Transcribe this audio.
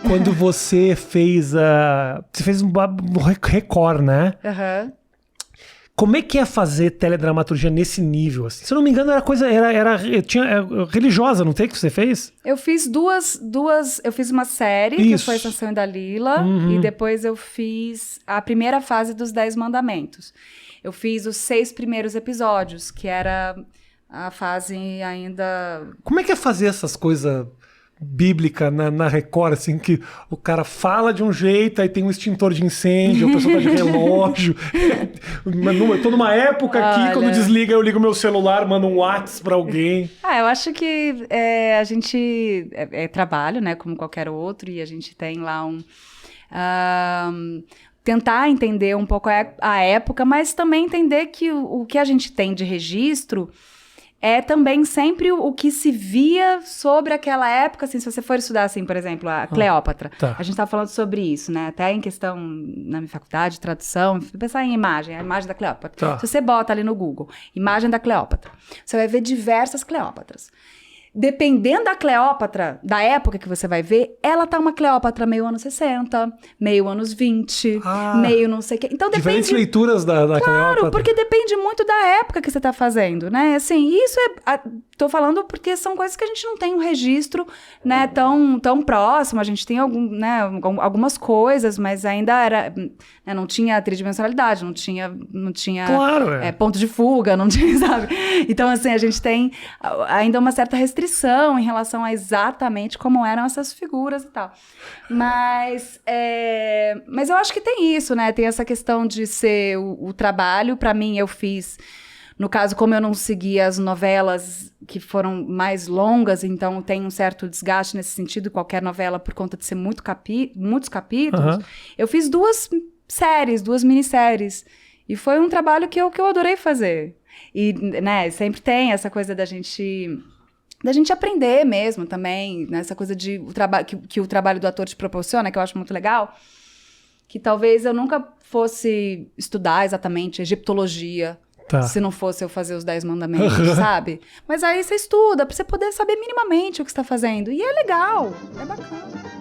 Quando você fez Você fez um Record, né? Aham. Como é que é fazer teledramaturgia nesse nível? Assim? Se eu não me engano, era religiosa, não tem que você fez? Eu fiz duas. Eu fiz uma série, que foi Sansão e Dalila, e depois eu fiz a primeira fase dos 10 Mandamentos. Eu fiz os 6 primeiros episódios, que era a fase ainda... Como é que é fazer essas coisas bíblicas na Record, assim, que o cara fala de um jeito, aí tem um extintor de incêndio, a pessoa tá de relógio. Eu tô numa época aqui, quando desliga, eu ligo meu celular, mando um WhatsApp pra alguém. Eu acho que a gente... É trabalho, né, como qualquer outro, e a gente tem lá tentar entender um pouco a época, mas também entender que o que a gente tem de registro é também sempre o que se via sobre aquela época, assim, se você for estudar, assim, por exemplo, a Cleópatra, a gente estava falando sobre isso, né, até em questão, na minha faculdade, tradução, pensar em imagem, a imagem da Cleópatra. Se você bota ali no Google, imagem da Cleópatra, você vai ver diversas Cleópatras. Dependendo da Cleópatra, da época que você vai ver, ela tá uma Cleópatra meio anos 60, meio anos 20, meio não sei o quê. Então depende... Diferentes leituras da Cleópatra. Claro, porque depende muito da época que você tá fazendo, né? Assim, isso tô falando porque são coisas que a gente não tem um registro, né, tão próximo. A gente tem algumas coisas, mas ainda era... Né, não tinha tridimensionalidade, não tinha claro, ponto de fuga, não tinha, sabe? Então, assim, a gente tem ainda uma certa restrição em relação a exatamente como eram essas figuras e tal. Mas eu acho que tem isso, né? Tem essa questão de ser o trabalho. Para mim, eu fiz... No caso, como eu não seguia as novelas que foram mais longas, então tem um certo desgaste nesse sentido, qualquer novela, por conta de ser muitos capítulos, eu fiz 2 séries, 2 minisséries. E foi um trabalho que eu adorei fazer. E, né, sempre tem essa coisa da gente aprender mesmo também, né, essa coisa de que o trabalho do ator te proporciona, que eu acho muito legal, que talvez eu nunca fosse estudar exatamente egiptologia, se não fosse eu fazer os 10 mandamentos, sabe? Mas aí você estuda, pra você poder saber minimamente o que você tá fazendo. E é legal, é bacana.